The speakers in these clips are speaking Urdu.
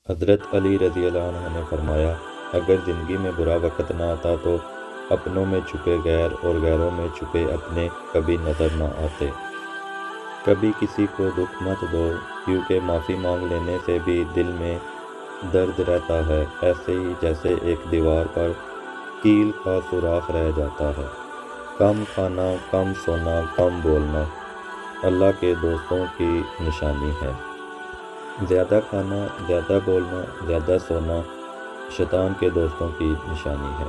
حضرت علی رضی اللہ عنہ نے فرمایا، اگر زندگی میں برا وقت نہ آتا تو اپنوں میں چھپے غیر اور غیروں میں چھپے اپنے کبھی نظر نہ آتے۔ کبھی کسی کو دکھ مت دو، کیونکہ معافی مانگ لینے سے بھی دل میں درد رہتا ہے، ایسے ہی جیسے ایک دیوار پر کیل کا سوراخ رہ جاتا ہے۔ کم کھانا، کم سونا، کم بولنا اللہ کے دوستوں کی نشانی ہے۔ زیادہ کھانا، زیادہ بولنا، زیادہ سونا شیطان کے دوستوں کی نشانی ہے۔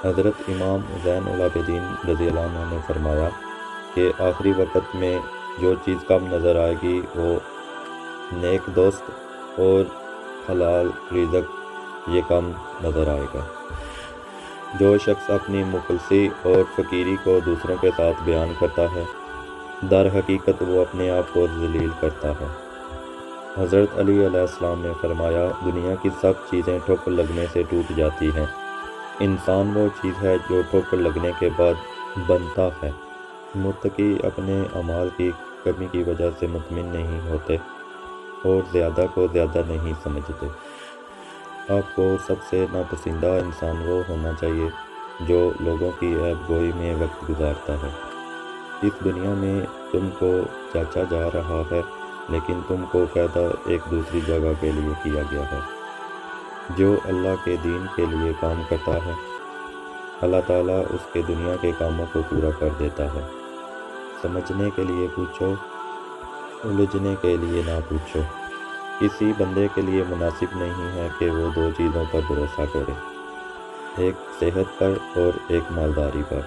حضرت امام زین العابدین رضی اللہ عنہ نے فرمایا کہ آخری وقت میں جو چیز کم نظر آئے گی وہ نیک دوست اور حلال رزق یہ کم نظر آئے گا۔ جو شخص اپنی مخلصی اور فقیری کو دوسروں کے ساتھ بیان کرتا ہے، در حقیقت وہ اپنے آپ کو ذلیل کرتا ہے۔ حضرت علی علیہ السلام نے فرمایا، دنیا کی سب چیزیں ٹھوکر لگنے سے ٹوٹ جاتی ہیں، انسان وہ چیز ہے جو ٹھوکر لگنے کے بعد بنتا ہے۔ متقی اپنے اعمال کی کمی کی وجہ سے مطمئن نہیں ہوتے اور زیادہ کو زیادہ نہیں سمجھتے۔ آپ کو سب سے ناپسندیدہ انسان وہ ہونا چاہیے جو لوگوں کی عیب گوئی میں وقت گزارتا ہے۔ اس دنیا میں تم کو جانچا جا رہا ہے، لیکن تم کو پیدا ایک دوسری جگہ کے لیے کیا گیا ہے۔ جو اللہ کے دین کے لیے کام کرتا ہے، اللہ تعالیٰ اس کے دنیا کے کاموں کو پورا کر دیتا ہے۔ سمجھنے کے لیے پوچھو، الجھنے کے لیے نہ پوچھو۔ کسی بندے کے لیے مناسب نہیں ہے کہ وہ دو چیزوں پر بھروسہ کرے، ایک صحت پر اور ایک مالداری پر۔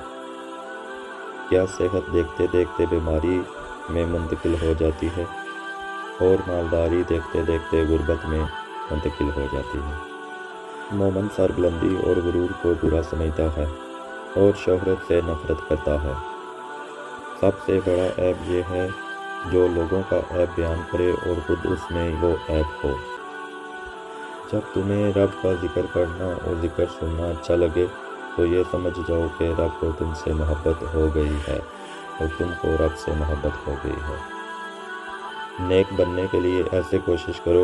کیا صحت دیکھتے دیکھتے بیماری میں منتقل ہو جاتی ہے اور مالداری دیکھتے دیکھتے غربت میں منتقل ہو جاتی ہے۔ مومن سربلندی اور غرور کو برا سمجھتا ہے اور شہرت سے نفرت کرتا ہے۔ سب سے بڑا عیب یہ ہے جو لوگوں کا عیب بیان کرے اور خود اس میں وہ عیب ہو۔ جب تمہیں رب کا ذکر کرنا اور ذکر سننا اچھا لگے تو یہ سمجھ جاؤ کہ رب کو تم سے محبت ہو گئی ہے اور تم کو رب سے محبت ہو گئی ہے۔ نیک بننے کے لیے ایسے کوشش کرو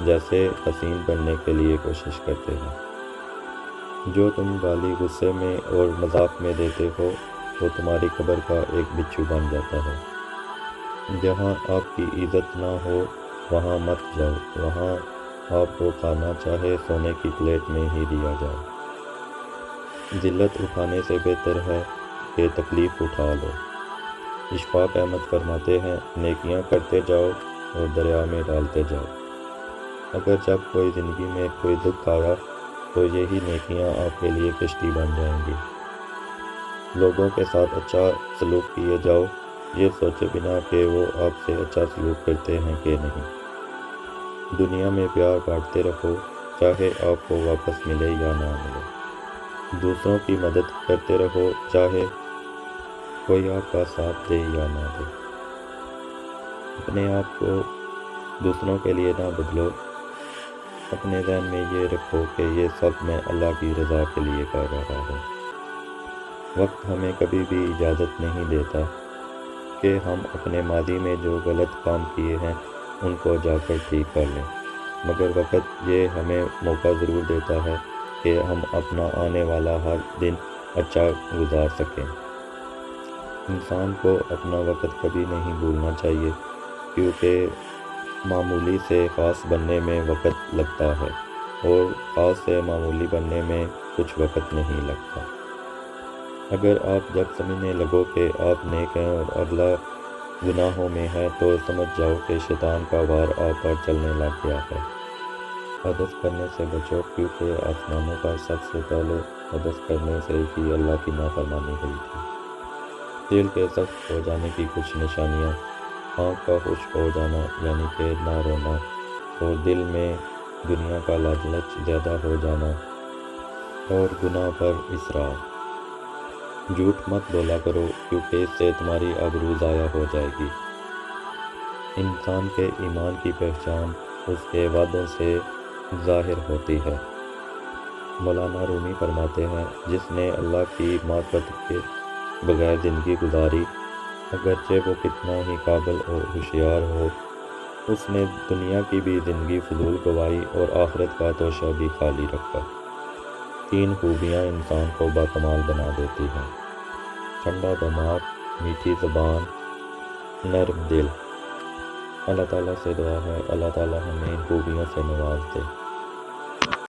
جیسے حسین بننے کے لیے کوشش کرتے ہیں۔ جو تم گالی غصے میں اور مذاق میں دیتے ہو وہ تمہاری قبر کا ایک بچھو بن جاتا ہے۔ جہاں آپ کی عزت نہ ہو وہاں مت جاؤ، وہاں آپ کو کھانا چاہے سونے کی پلیٹ میں ہی دیا جائے۔ ذلت اٹھانے سے بہتر ہے کہ تکلیف اٹھا لو۔ اشفاق احمد فرماتے ہیں، نیکیاں کرتے جاؤ اور دریا میں ڈالتے جاؤ۔ اگر جب کوئی زندگی میں کوئی دکھ آیا تو یہی نیکیاں آپ کے لیے کشتی بن جائیں گی۔ لوگوں کے ساتھ اچھا سلوک کیے جاؤ، یہ سوچے بنا کہ وہ آپ سے اچھا سلوک کرتے ہیں کہ نہیں۔ دنیا میں پیار بانٹتے رہو، چاہے آپ کو واپس ملے یا نہ ملے۔ دوسروں کی مدد کرتے رہو، چاہے کوئی آپ کا ساتھ دے یا نہ دے۔ اپنے آپ کو دوسروں کے لیے نہ بدلو، اپنے ذہن میں یہ رکھو کہ یہ سب میں اللہ کی رضا کے لیے کر رہا ہوں۔ وقت ہمیں کبھی بھی اجازت نہیں دیتا کہ ہم اپنے ماضی میں جو غلط کام کیے ہیں ان کو جا کر ٹھیک کر لیں، مگر وقت یہ ہمیں موقع ضرور دیتا ہے کہ ہم اپنا آنے والا ہر دن اچھا گزار سکیں۔ انسان کو اپنا وقت کبھی نہیں بھولنا چاہیے، کیونکہ معمولی سے خاص بننے میں وقت لگتا ہے اور خاص سے معمولی بننے میں کچھ وقت نہیں لگتا۔ اگر آپ جب سمجھنے لگو کہ آپ نیک ہیں اور اگلا گناہوں میں ہے تو سمجھ جاؤ کہ شیطان کا وار آپ پر چلنے لگ گیا ہے۔ حدث کرنے سے بچو، کیونکہ آسمانوں پر سب سے پہلے حدث کرنے سے ہی اللہ کی نافرمانی ہوئی تھی۔ دل کے سخت ہو جانے کی کچھ نشانیاں: آنکھ کا خشک ہو جانا یعنی کہ نہ رونا، اور دل میں دنیا کا لالچ زیادہ ہو جانا، اور گناہ پر اصرار۔ جھوٹ مت بولا کرو، کیونکہ اس سے تمہاری آبرو ضائع ہو جائے گی۔ انسان کے ایمان کی پہچان اس کے وعدوں سے ظاہر ہوتی ہے۔ مولانا رومی فرماتے ہیں، جس نے اللہ کی معرفت کے بغیر زندگی گزاری، اگرچہ وہ کتنا ہی قابل اور ہوشیار ہو، اس نے دنیا کی بھی زندگی فضول گوائی اور آخرت کا توشہ بھی خالی رکھا۔ 3 خوبیاں انسان کو باکمال بنا دیتی ہیں: ٹھنڈا دماغ، میٹھی زبان، نرم دل۔ اللہ تعالیٰ سے دعا ہے اللہ تعالیٰ ہمیں ان خوبیوں سے نواز دے۔